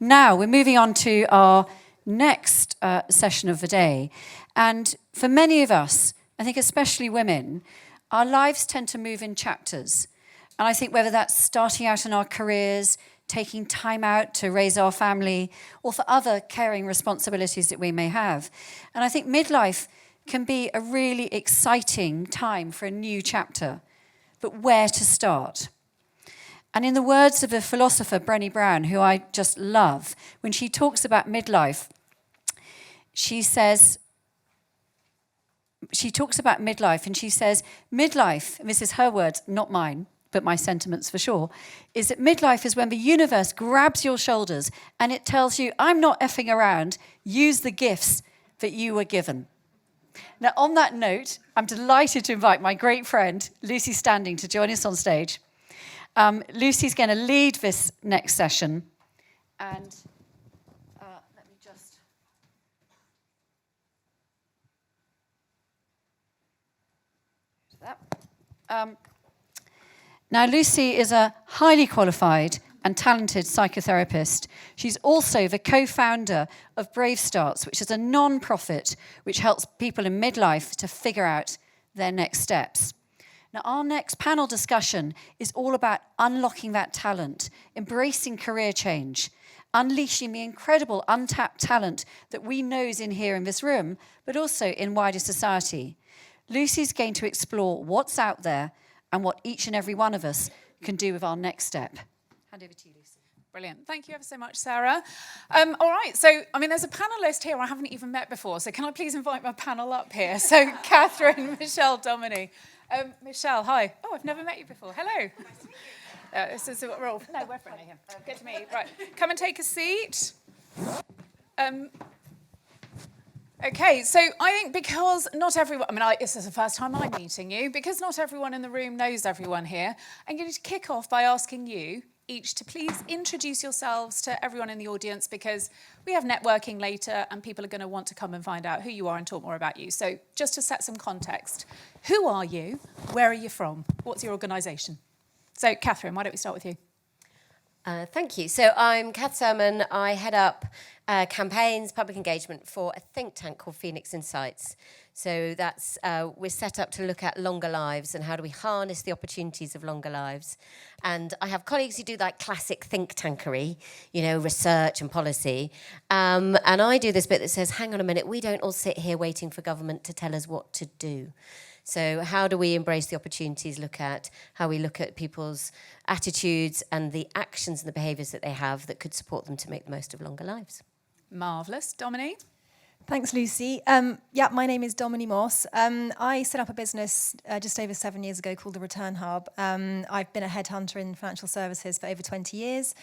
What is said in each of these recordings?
Now, we're moving on to our next session of the day. And for many of us, I think especially women, our lives tend to move in chapters. And I think whether that's starting out in our careers, taking time out to raise our family, or for other caring responsibilities that we may have. And I think midlife can be a really exciting time for a new chapter. But where to start? And in the words of the philosopher Brene Brown, who I just love, when she talks about midlife, she talks about midlife and she says, midlife, and this is her words, not mine, but my sentiments for sure, is that midlife is when the universe grabs your shoulders and it tells you, I'm not effing around, use the gifts that you were given. Now, on that note, I'm delighted to invite my great friend, Lucy Standing, to join us on stage. Lucy's going to lead this next session. And let me just... Now, Lucy is a highly qualified and talented psychotherapist. She's also the co-founder of Brave Starts, which is a non-profit which helps people in midlife to figure out their next steps. Now, our next panel discussion is all about unlocking that talent, embracing career change, unleashing the incredible untapped talent that we know is in here in this room, but also in wider society. Lucy's going to explore what's out there and what each and every one of us can do with our next step. Hand over to you, Lucy. Brilliant. Thank you ever so much, Sarah. All right, so, there's a panellist here I haven't even met before, so can I please invite my panel up here? So, Catherine, Michelle, Dominie. Michelle, hi. Oh, I've never met you before. Hello. This is we're all. No, we're friendly here. Good to meet you. Right, come and take a seat. Okay, so I think because not everyone, this is the first time I'm meeting you, because not everyone in the room knows everyone here, I'm going to kick off by asking you each to please introduce yourselves to everyone in the audience, because we have networking later and people are going to want to come and find out who you are and talk more about you. So just to set some context, who are you? Where are you from? What's your organisation? So Catherine, why don't we start with you? Thank you. So I'm Kath Sermon. I head up campaigns, public engagement for a think tank called Phoenix Insights. So that's we're set up to look at longer lives and how do we harness the opportunities of longer lives. And I have colleagues who do like classic think tankery, research and policy. And I do this bit that says, hang on a minute, we don't all sit here waiting for government to tell us what to do. So how do we embrace the opportunities, look at how we look at people's attitudes and the actions and the behaviours that they have that could support them to make the most of longer lives. Marvellous. Dominie? Thanks, Lucy. My name is Dominie Moss. I set up a business just over 7 years ago called The Return Hub. I've been a headhunter in financial services for over 20 years.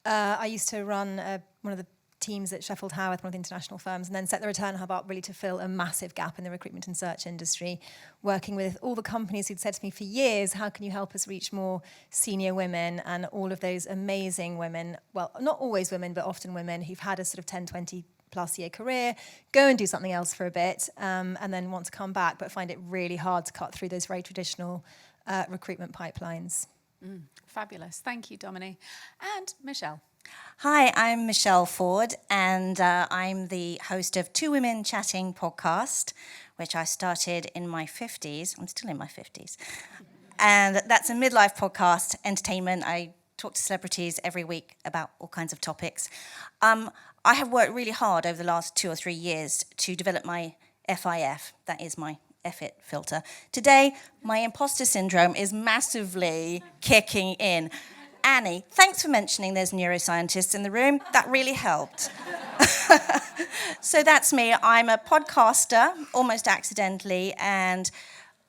I used to run one of the teams at Sheffield Howarth, one of the international firms, and then set the Return Hub up really to fill a massive gap in the recruitment and search industry, working with all the companies who'd said to me for years, how can you help us reach more senior women, and all of those amazing women, well, not always women, but often women who've had a sort of 10, 20 plus year career, go and do something else for a bit, and then want to come back, but find it really hard to cut through those very traditional recruitment pipelines. Fabulous. Thank you, Dominie. And Michelle. Hi, I'm Michelle Ford, and I'm the host of Two Women Chatting podcast, which I started in my 50s. I'm still in my 50s. And that's a midlife podcast, entertainment. I talk to celebrities every week about all kinds of topics. I have worked really hard over the last 2 or 3 years to develop my FIF, that is my F-it filter. Today, my imposter syndrome is massively kicking in. Annie, thanks for mentioning there's neuroscientists in the room. That really helped. So that's me. I'm a podcaster, almost accidentally, and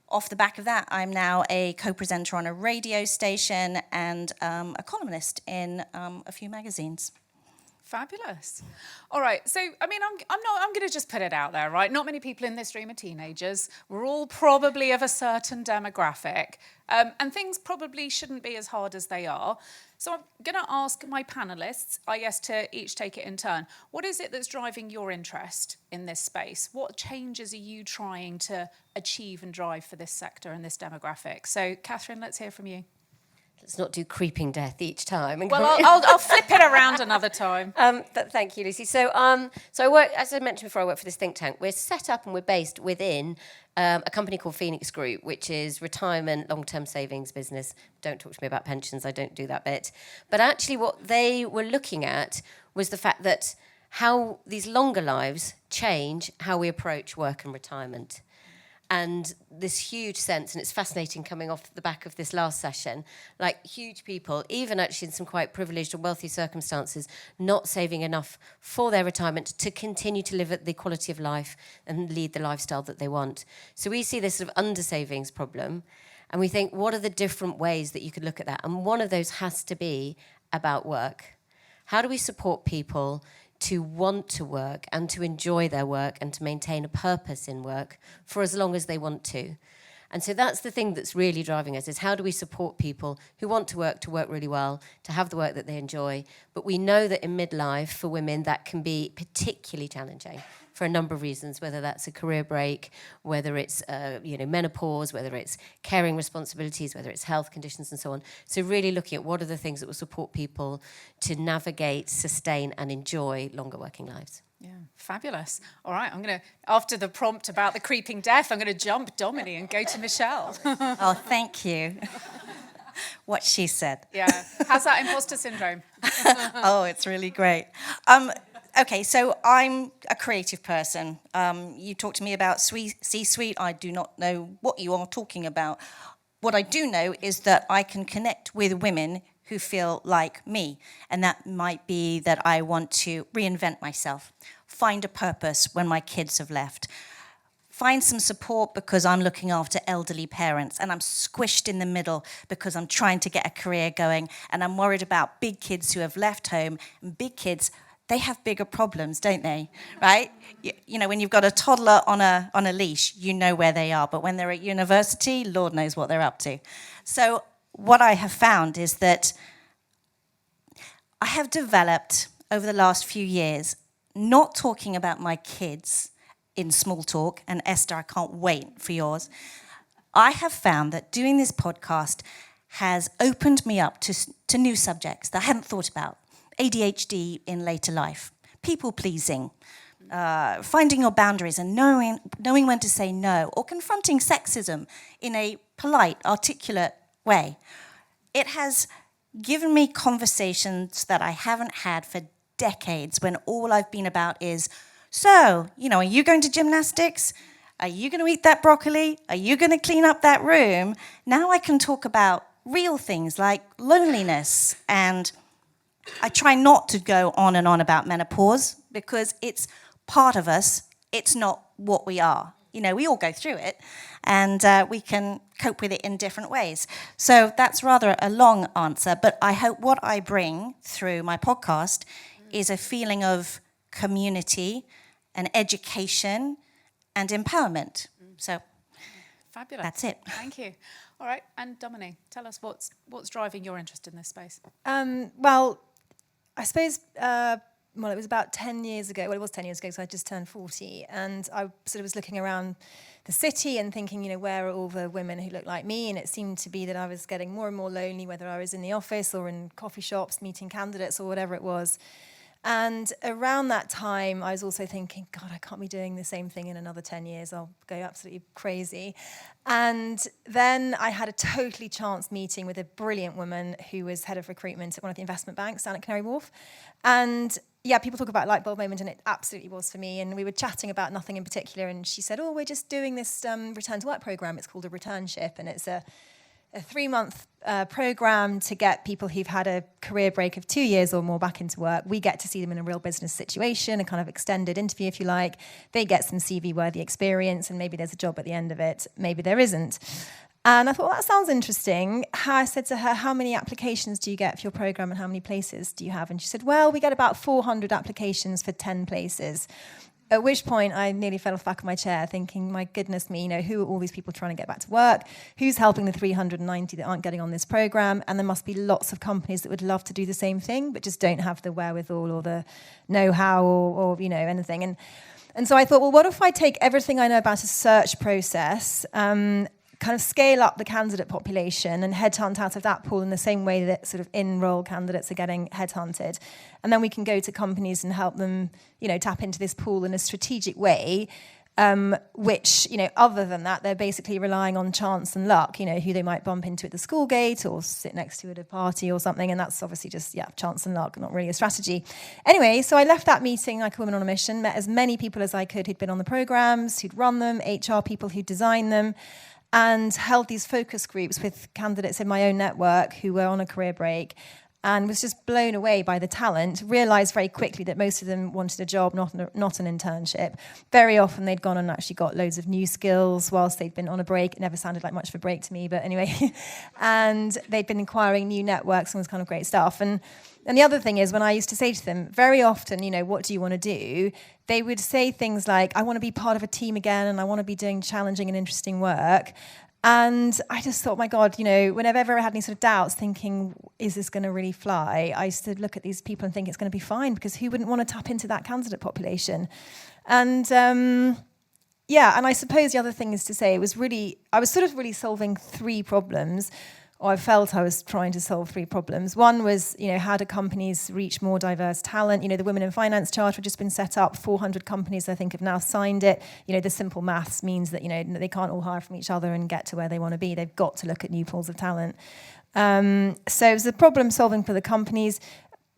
off the back of that, I'm now a co-presenter on a radio station and a columnist in a few magazines. Fabulous. All right. So, I'm going to just put it out there, right? Not many people in this room are teenagers. We're all probably of a certain demographic. And things probably shouldn't be as hard as they are. So I'm going to ask my panellists, I guess, to each take it in turn. What is it that's driving your interest in this space? What changes are you trying to achieve and drive for this sector and this demographic? So, Catherine, let's hear from you. Let's not do creeping death each time. Well, I'll flip it around another time. Thank you, Lucy. So I work, as I mentioned before, I work for this think tank. We're set up and we're based within a company called Phoenix Group, which is retirement, long-term savings business. Don't talk to me about pensions. I don't do that bit. But actually what they were looking at was the fact that how these longer lives change how we approach work and retirement. And this huge sense, and it's fascinating coming off the back of this last session, like huge people, even actually in some quite privileged or wealthy circumstances, not saving enough for their retirement to continue to live at the quality of life and lead the lifestyle that they want. So we see this sort of under-savings problem, and we think, what are the different ways that you could look at that? And one of those has to be about work. How do we support people to want to work and to enjoy their work and to maintain a purpose in work for as long as they want to? And so that's the thing that's really driving us, is how do we support people who want to work really well, to have the work that they enjoy. But we know that in midlife, for women, that can be particularly challenging for a number of reasons, whether that's a career break, whether it's menopause, whether it's caring responsibilities, whether it's health conditions and so on. So really looking at what are the things that will support people to navigate, sustain and enjoy longer working lives. Yeah, fabulous. All right, I'm going to, after the prompt about the creeping death, I'm going to jump Dominie and go to Michelle. Oh, thank you. What she said. Yeah. How's that imposter syndrome? Oh, it's really great. Okay, so I'm a creative person. You talk to me about C-suite. I do not know what you are talking about. What I do know is that I can connect with women who feel like me. And that might be that I want to reinvent myself, find a purpose when my kids have left, find some support because I'm looking after elderly parents and I'm squished in the middle because I'm trying to get a career going and I'm worried about big kids who have left home. And big kids, they have bigger problems, don't they? Right? You know, when you've got a toddler on a leash, you know where they are. But when they're at university, Lord knows what they're up to. So what I have found is that I have developed over the last few years, not talking about my kids in small talk, and Esther, I can't wait for yours. I have found that doing this podcast has opened me up to new subjects that I hadn't thought about. ADHD in later life, people pleasing, finding your boundaries and knowing when to say no, or confronting sexism in a polite, articulate way. It has given me conversations that I haven't had for decades when all I've been about is, so, are you going to gymnastics? Are you going to eat that broccoli? Are you going to clean up that room? Now I can talk about real things like loneliness, and I try not to go on and on about menopause because it's part of us. It's not what we are. We all go through it, and we can cope with it in different ways. So that's rather a long answer, but I hope what I bring through my podcast is a feeling of community and education and empowerment. So Fabulous. That's it. Thank you. All right, and Dominie, tell us what's driving your interest in this space? Well, I suppose... it was about 10 years ago. Well, it was 10 years ago, so I just turned 40. And I sort of was looking around the city and thinking, where are all the women who look like me? And it seemed to be that I was getting more and more lonely, whether I was in the office or in coffee shops, meeting candidates or whatever it was. And around that time, I was also thinking, God, I can't be doing the same thing in another 10 years. I'll go absolutely crazy. And then I had a totally chance meeting with a brilliant woman who was head of recruitment at one of the investment banks down at Canary Wharf. And yeah, people talk about light bulb moment, and it absolutely was for me. And we were chatting about nothing in particular, and she said, we're just doing this return to work program. It's called a returnship, and it's a 3-month program to get people who've had a career break of 2 years or more back into work. We get to see them in a real business situation, a kind of extended interview, if you like. They get some CV-worthy experience, and maybe there's a job at the end of it. Maybe there isn't. And I thought, that sounds interesting. I said to her, how many applications do you get for your program and how many places do you have? And she said, well, we get about 400 applications for 10 places. At which point I nearly fell off the back of my chair thinking, my goodness me, who are all these people trying to get back to work? Who's helping the 390 that aren't getting on this program? And there must be lots of companies that would love to do the same thing, but just don't have the wherewithal or the know-how or anything. And so I thought, well, what if I take everything I know about a search process, kind of scale up the candidate population and headhunt out of that pool in the same way that sort of in-role candidates are getting headhunted. And then we can go to companies and help them, tap into this pool in a strategic way, which, other than that, they're basically relying on chance and luck, who they might bump into at the school gate or sit next to at a party or something. And that's obviously just, chance and luck, not really a strategy. Anyway, so I left that meeting like a woman on a mission, met as many people as I could who'd been on the programs, who'd run them, HR people who'd designed them, and held these focus groups with candidates in my own network who were on a career break, and was just blown away by the talent, realised very quickly that most of them wanted a job, not an internship. Very often they'd gone and actually got loads of new skills whilst they'd been on a break. It never sounded like much of a break to me, but anyway. And they'd been acquiring new networks and was kind of great stuff. And the other thing is, when I used to say to them, very often, what do you want to do? They would say things like, I want to be part of a team again, and I want to be doing challenging and interesting work. And I just thought, my God, whenever I had any sort of doubts, thinking, is this going to really fly? I used to look at these people and think it's going to be fine, because who wouldn't want to tap into that candidate population? And and I suppose the other thing is to say, I was sort of really solving three problems, or I felt I was trying to solve three problems. One was, how do companies reach more diverse talent? The Women in Finance Charter had just been set up. 400 companies, I think, have now signed it. The simple maths means that, they can't all hire from each other and get to where they want to be. They've got to look at new pools of talent. So it was a problem solving for the companies,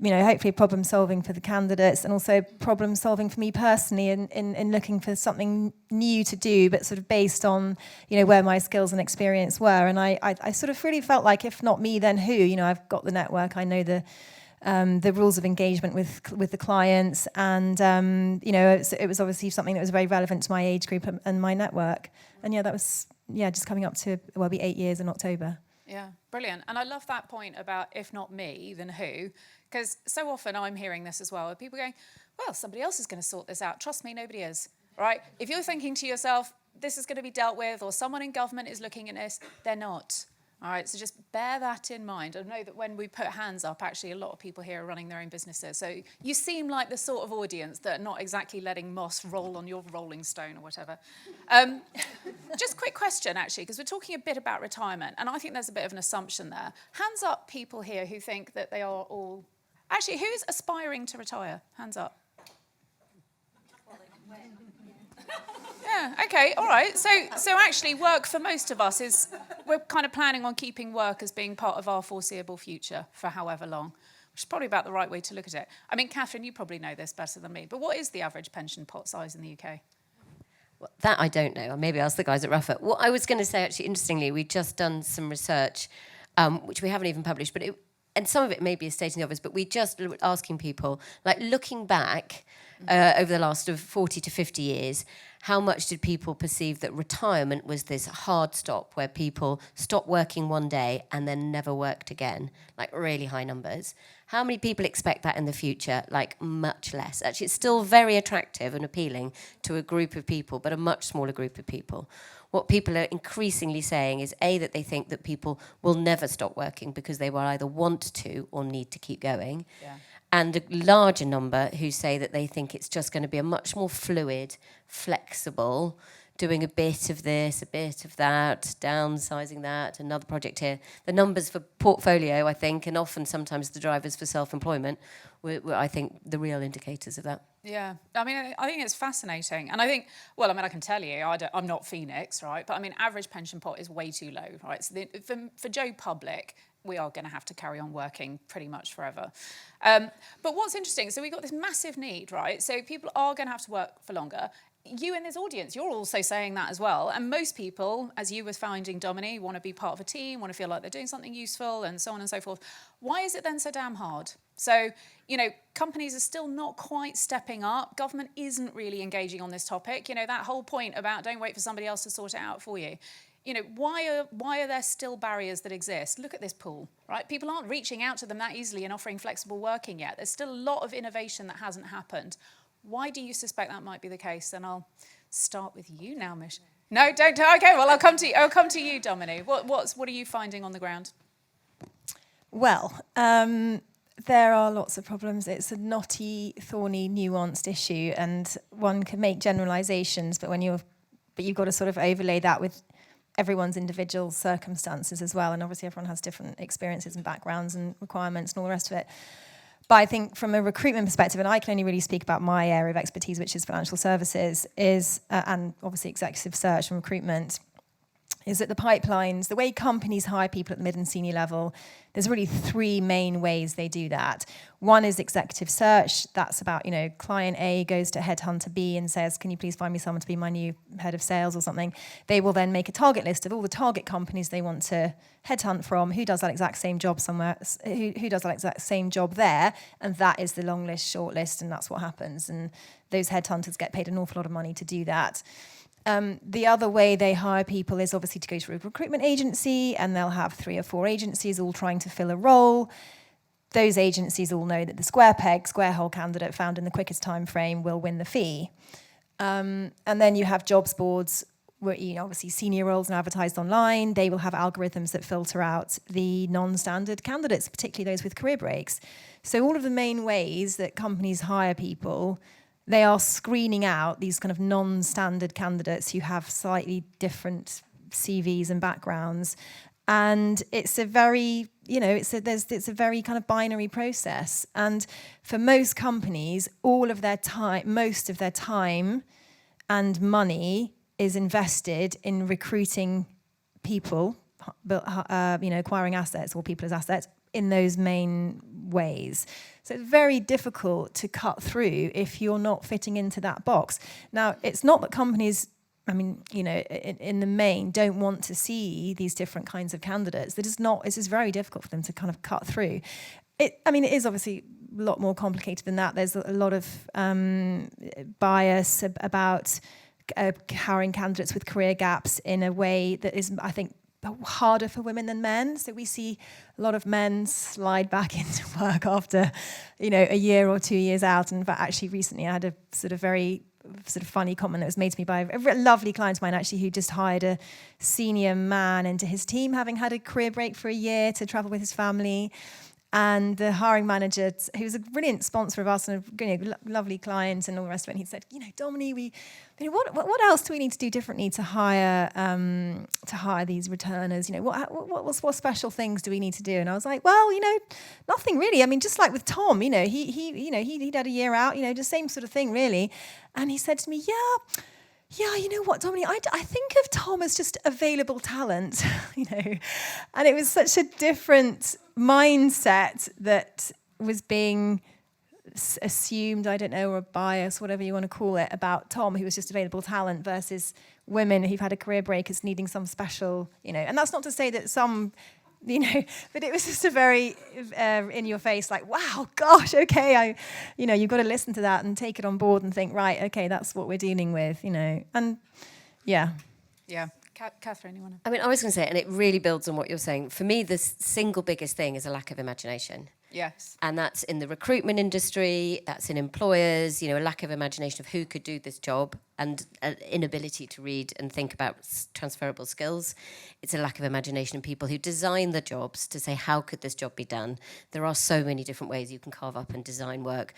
hopefully problem solving for the candidates, and also problem solving for me personally in looking for something new to do, but sort of based on, where my skills and experience were. And I sort of really felt like, if not me, then who? I've got the network, I know the rules of engagement with the clients, and it was obviously something that was very relevant to my age group and my network. And that was just coming up to, well, be 8 years in October. Yeah, brilliant. And I love that point about, if not me, then who? Because so often I'm hearing this as well, people going, well, somebody else is going to sort this out. Trust me, nobody is, right? If you're thinking to yourself, this is going to be dealt with, or someone in government is looking at this, they're not. All right, so just bear that in mind. I know that when we put hands up, actually a lot of people here are running their own businesses. So you seem like the sort of audience that are not exactly letting moss roll on your rolling stone or whatever. Just quick question, actually, because we're talking a bit about retirement, and I think there's a bit of an assumption there. Hands up people here who think that they are all... Actually, who's aspiring to retire? Hands up. Yeah, okay, all right. So actually work for most of us is, we're kind of planning on keeping work as being part of our foreseeable future for however long, which is probably about the right way to look at it. I mean, Catherine, you probably know this better than me, but what is the average pension pot size in the UK? Well, that I don't know. I'll maybe ask the guys at Ruffer. What I was going to say, actually, interestingly, we've just done some research, which we haven't even published, but and some of it may be stating the obvious, but we just asking people, like looking back over the last 40 to 50 years, how much did people perceive that retirement was this hard stop where people stopped working one day and then never worked again, like really high numbers? How many people expect that in the future? Like much less. Actually, it's still very attractive and appealing to a group of people, but a much smaller group of people. What people are increasingly saying is, A, that they think that people will never stop working because they will either want to or need to keep going. Yeah. And a larger number who say that they think it's just going to be a much more fluid, flexible, doing a bit of this, a bit of that, downsizing that, another project here. The numbers for portfolio, I think, and often sometimes the drivers for self-employment were I think, the real indicators of that. Yeah, I mean, I think it's fascinating. And I think, well, I mean, I can tell you, I'm not Phoenix, right? But I mean, average pension pot is way too low, right? So for Joe Public, we are going to have to carry on working pretty much forever. But what's interesting, so we've got this massive need, right? So people are going to have to work for longer. You in this audience, you're also saying that as well. And most people, as you were finding, Dominie, want to be part of a team, want to feel like they're doing something useful and so on and so forth. Why is it then so damn hard? So, companies are still not quite stepping up. Government isn't really engaging on this topic. That whole point about don't wait for somebody else to sort it out for you. Why are there still barriers that exist? Look at this pool, right? People aren't reaching out to them that easily and offering flexible working yet. There's still a lot of innovation that hasn't happened. Why do you suspect that might be the case? And I'll start with you now, Mish. No, don't. Okay, well, I'll come to you, Dominie. What are you finding on the ground? Well, there are lots of problems. It's a knotty, thorny, nuanced issue, and one can make generalisations, but you've got to sort of overlay that with everyone's individual circumstances as well, and obviously everyone has different experiences and backgrounds and requirements and all the rest of it. But I think from a recruitment perspective, and I can only really speak about my area of expertise, which is financial services, and obviously executive search and recruitment, is that the pipelines, the way companies hire people at the mid and senior level, there's really three main ways they do that. One is executive search. That's about, client A goes to headhunter B and says, can you please find me someone to be my new head of sales or something? They will then make a target list of all the target companies they want to headhunt from, who does that exact same job somewhere, who does that exact same job there, and that is the long list, short list, and that's what happens. And those headhunters get paid an awful lot of money to do that. The other way they hire people is obviously to go to a recruitment agency, and they'll have 3 or 4 agencies all trying to fill a role. Those agencies all know that the square peg, square hole candidate found in the quickest time frame will win the fee. And then you have jobs boards where obviously senior roles are advertised online. They will have algorithms that filter out the non-standard candidates, particularly those with career breaks. So all of the main ways that companies hire people, they are screening out these kind of non-standard candidates who have slightly different CVs and backgrounds. And it's a very, it's a very kind of binary process. And for most companies, most of their time and money is invested in recruiting people, acquiring assets or people as assets in those main ways. So it's very difficult to cut through if you're not fitting into that box. Now, it's not that companies, in the main, don't want to see these different kinds of candidates. It's just very difficult for them to kind of cut through. It is obviously a lot more complicated than that. There's a lot of bias about hiring candidates with career gaps in a way that is, I think, harder for women than men. So we see a lot of men slide back into work after, a year or 2 years out. And actually recently I had a very funny comment that was made to me by a lovely client of mine, actually, who just hired a senior man into his team, having had a career break for a year to travel with his family. And the hiring manager, who was a brilliant sponsor of us and a lovely client and all the rest of it, and he said, Dominie, what else do we need to do differently to hire these returners? What special things do we need to do? And I was like, well, nothing really. I mean, just like with Tom, he'd had a year out, just same sort of thing, really. And he said to me, yeah, you know what, Dominie, I think of Tom as just available talent, And it was such a different mindset that was being assumed, I don't know, or a bias, whatever you want to call it, about Tom, who was just available talent, versus women who've had a career break as needing some special, And that's not to say that some... but it was just a very in your face, like, wow, gosh, okay, you've got to listen to that and take it on board and think, right, okay, that's what we're dealing with, and yeah. Yeah. Catherine, you want to? I was going to say, and it really builds on what you're saying. For me, the single biggest thing is a lack of imagination. Yes. And that's in the recruitment industry, that's in employers, a lack of imagination of who could do this job, and an inability to read and think about transferable skills. It's a lack of imagination in people who design the jobs to say, how could this job be done? There are so many different ways you can carve up and design work.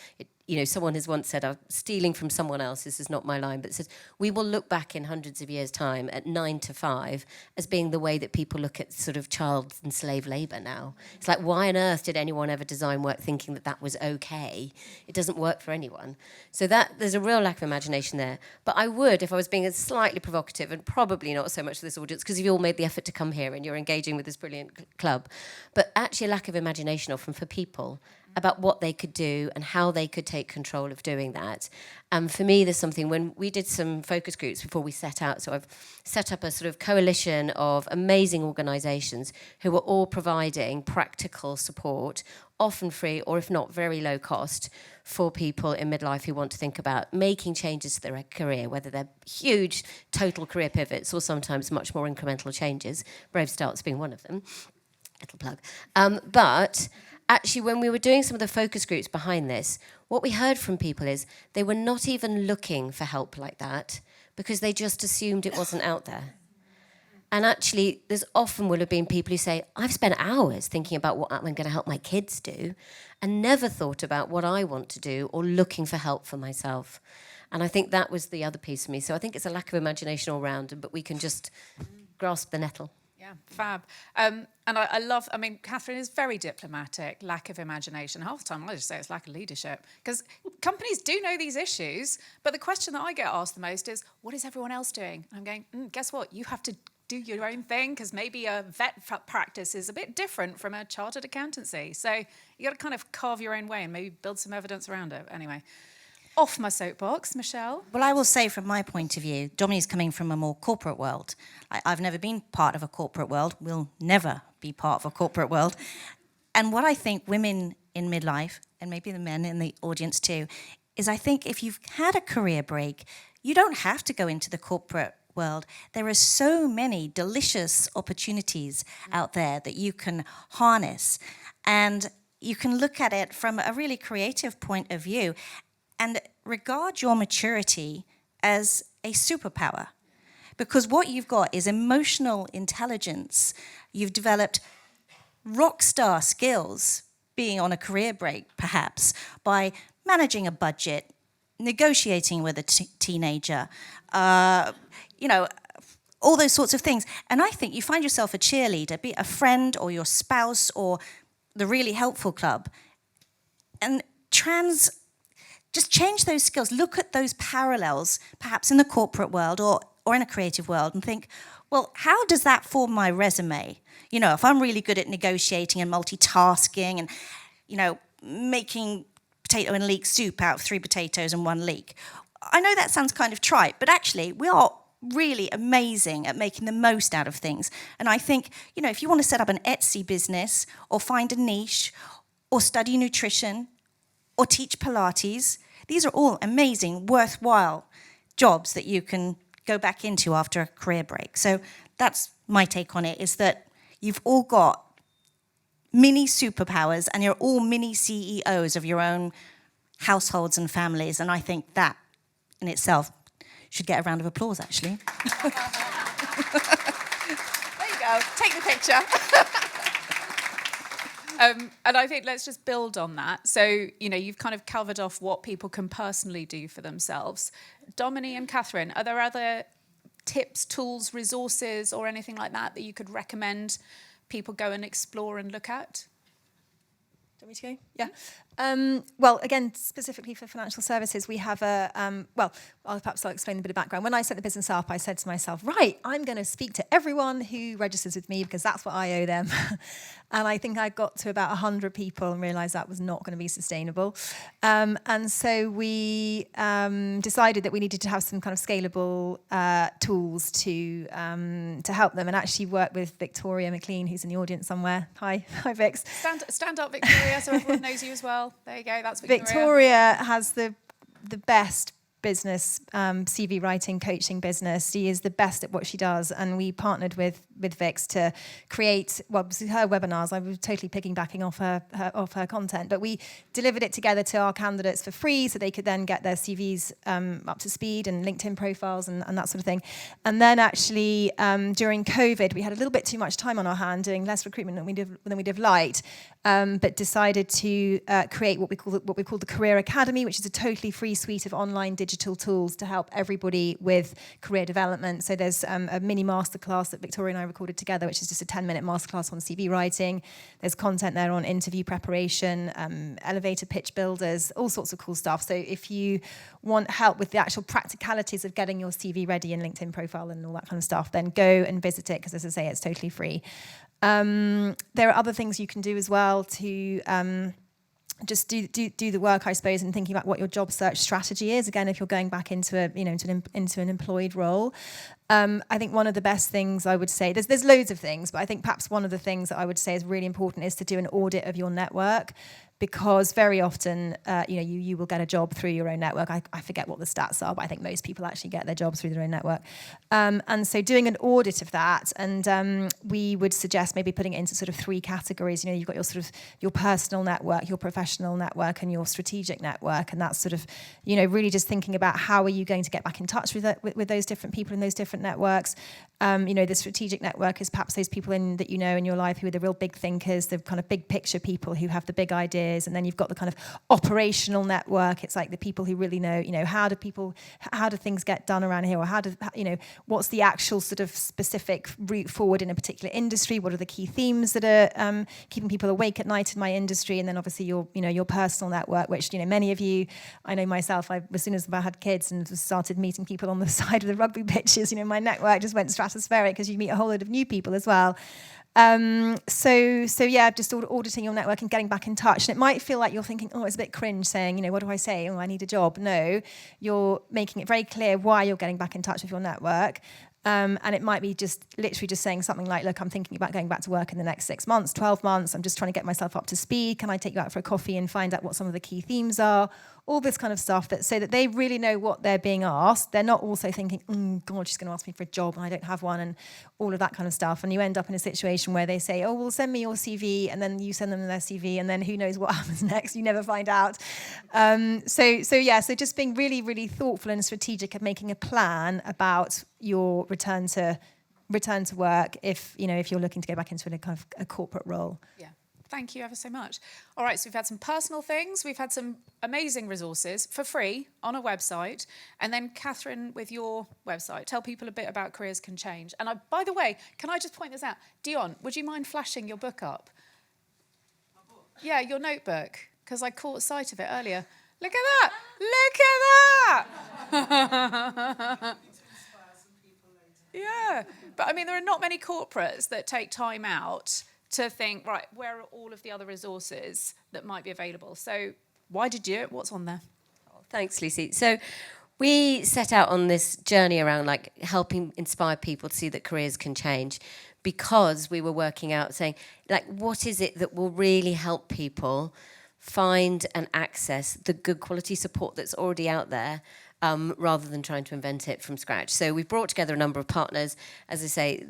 Someone has once said, I'm stealing from someone else, this is not my line, but it says, we will look back in hundreds of years' time at 9 to 5 as being the way that people look at sort of child and slave labour now. It's like, why on earth did anyone ever design work thinking that was okay? It doesn't work for anyone. So there's a real lack of imagination there. But I would, if I was being slightly provocative, and probably not so much for this audience, because you've all made the effort to come here and you're engaging with this brilliant club, but actually a lack of imagination often for people about what they could do and how they could take control of doing that. And for me, there's something, when we did some focus groups before we set out, so I've set up a sort of coalition of amazing organisations who are all providing practical support, often free or if not very low cost, for people in midlife who want to think about making changes to their career, whether they're huge total career pivots or sometimes much more incremental changes, Brave Starts being one of them, little plug. But actually, when we were doing some of the focus groups behind this, what we heard from people is they were not even looking for help like that because they just assumed it wasn't out there. And actually, there's often will have been people who say, I've spent hours thinking about what I'm going to help my kids do and never thought about what I want to do or looking for help for myself. And I think that was the other piece of me. So I think it's a lack of imagination all round, but we can just grasp the nettle. Yeah, fab. And I love, I mean, Catherine is very diplomatic, lack of imagination. Half the time I just say it's lack of leadership, because companies do know these issues, but the question that I get asked the most is, what is everyone else doing? And I'm going, guess what? You have to do your own thing, because maybe a vet practice is a bit different from a chartered accountancy. So you got to kind of carve your own way and maybe build some evidence around it. Anyway. Off my soapbox, Michelle. Well, I will say from my point of view, Dominie's coming from a more corporate world. I've never been part of a corporate world, will never be part of a corporate world. And what I think women in midlife, and maybe the men in the audience too, is I think if you've had a career break, you don't have to go into the corporate world. There are so many delicious opportunities out there that you can harness. And you can look at it from a really creative point of view and regard your maturity as a superpower. Because what you've got is emotional intelligence. You've developed rock star skills, being on a career break, perhaps, by managing a budget, negotiating with a teenager, all those sorts of things. And I think you find yourself a cheerleader, be it a friend or your spouse or the really helpful club, and just change those skills. Look at those parallels, perhaps in the corporate world or in a creative world, and think, well, how does that form my resume? If I'm really good at negotiating and multitasking and, making potato and leek soup out of 3 potatoes and 1 leek. I know that sounds kind of trite, but actually we are really amazing at making the most out of things. And I think, if you want to set up an Etsy business or find a niche or study nutrition or teach Pilates, these are all amazing, worthwhile jobs that you can go back into after a career break. So that's my take on it, is that you've all got mini superpowers and you're all mini CEOs of your own households and families. And I think that in itself should get a round of applause, actually. There you go. Take the picture. And I think let's just build on that. So, you've kind of covered off what people can personally do for themselves. Dominie and Catherine, are there other tips, tools, resources, or anything like that you could recommend people go and explore and look at? Do you want me to go? Yeah. Well, again, specifically for financial services, we have I'll explain a bit of background. When I set the business up, I said to myself, right, I'm going to speak to everyone who registers with me because that's what I owe them. And I think I got to about 100 people and realised that was not going to be sustainable. And so we decided that we needed to have some kind of scalable tools to help them, and actually work with Victoria McLean, who's in the audience somewhere. Hi, Vix. Stand up, Victoria, so everyone knows you as well. There you go, that's Victoria. Victoria has the best business, CV writing, coaching business. She is the best at what she does, and we partnered with Vix to create, her webinars. I was totally piggybacking off her content, but we delivered it together to our candidates for free, so they could then get their CVs up to speed and LinkedIn profiles and that sort of thing. And then actually during COVID, we had a little bit too much time on our hand, doing less recruitment than we'd have liked, but decided to create what we call the Career Academy, which is a totally free suite of online digital tools to help everybody with career development. So there's a mini masterclass that Victoria and I recorded together, which is just a 10-minute masterclass on CV writing. There's content there on interview preparation, elevator pitch builders, all sorts of cool stuff. So if you want help with the actual practicalities of getting your CV ready and LinkedIn profile and all that kind of stuff, then go and visit it, because as I say, it's totally free. There are other things you can do as well to just do the work, I suppose, and thinking about what your job search strategy is. Again, if you're going back into an employed role, I think one of the best things I would say, there's loads of things, but I think perhaps one of the things that I would say is really important is to do an audit of your network. Because very often, you will get a job through your own network. I forget what the stats are, but I think most people actually get their jobs through their own network. And so doing an audit of that, and we would suggest maybe putting it into sort of 3 categories. You've got your sort of your personal network, your professional network, and your strategic network. And that's sort of, really just thinking about how are you going to get back in touch with those different people in those different networks. The strategic network is perhaps those people that in your life who are the real big thinkers, the kind of big picture people who have the big ideas years. And then you've got the kind of operational network. It's like the people who really know, how do things get done around here, or what's the actual sort of specific route forward in a particular industry? What are the key themes that are keeping people awake at night in my industry? And then obviously your personal network, which, many of you, I know myself, as soon as I had kids and started meeting people on the side of the rugby pitches, my network just went stratospheric, because you meet a whole load of new people as well. So yeah, just auditing your network and getting back in touch. And it might feel like you're thinking, oh, it's a bit cringe saying, what do I say? Oh, I need a job. No, you're making it very clear why you're getting back in touch with your network. And it might be just literally just saying something like, look, I'm thinking about going back to work in the next 6 months, 12 months. I'm just trying to get myself up to speed. Can I take you out for a coffee and find out what some of the key themes are? All this kind of stuff, so that they really know what they're being asked. They're not also thinking, God, she's going to ask me for a job and I don't have one, and all of that kind of stuff. And you end up in a situation where they say, oh, well, send me your CV, and then you send them their CV, and then who knows what happens next? You never find out. So just being really, really thoughtful and strategic at making a plan about your return to work if you're looking to go back into a kind of a corporate role. Yeah. Thank you ever so much. All right, so we've had some personal things. We've had some amazing resources for free on a website. And then, Catherine, with your website, tell people a bit about Careers Can Change. And by the way, can I just point this out? Dion, would you mind flashing your book up? My book? Yeah, your notebook, because I caught sight of it earlier. Look at that! Look at that! Yeah, but I mean, there are not many corporates that take time out to think, right, where are all of the other resources that might be available? So why did you do it? What's on there? Oh, thanks, Lucy. So we set out on this journey around helping inspire people to see that careers can change, because we were working out saying, what is it that will really help people find and access the good quality support that's already out there, rather than trying to invent it from scratch. So we've brought together a number of partners. As I say,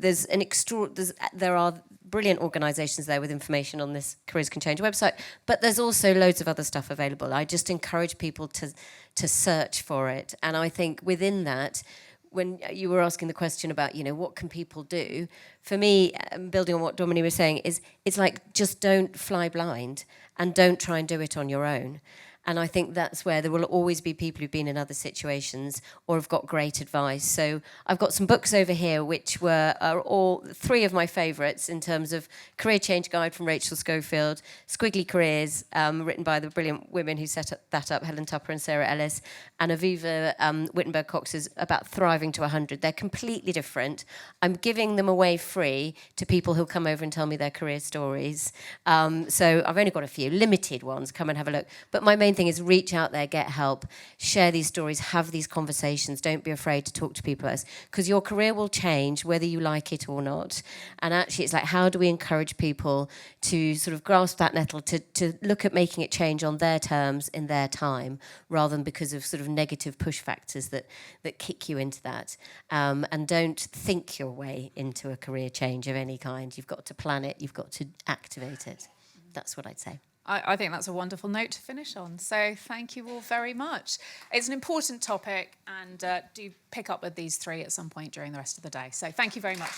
there are brilliant organisations there with information on this Careers Can Change website, but there's also loads of other stuff available. I just encourage people to search for it. And I think within that, when you were asking the question about, what can people do? For me, building on what Dominie was saying, it's like, just don't fly blind and don't try and do it on your own. And I think that's where there will always be people who've been in other situations or have got great advice. So I've got some books over here, which are all three of my favourites in terms of Career Change Guide from Rachel Schofield, Squiggly Careers, written by the brilliant women who set that up, Helen Tupper and Sarah Ellis, and Aviva Wittenberg-Cox's about Thriving to 100. They're completely different. I'm giving them away free to people who'll come over and tell me their career stories. So I've only got a few limited ones. Come and have a look. But my main thing is reach out there, get help, share these stories, have these conversations. Don't be afraid to talk to people else, because your career will change whether you like it or not. And actually, it's like, how do we encourage people to sort of grasp that nettle, to look at making it change on their terms in their time, rather than because of sort of negative push factors that kick you into that. And don't think your way into a career change of any kind. You've got to plan it. You've got to activate it. That's what I'd say. I think that's a wonderful note to finish on. So thank you all very much. It's an important topic, and do pick up with these three at some point during the rest of the day. So thank you very much.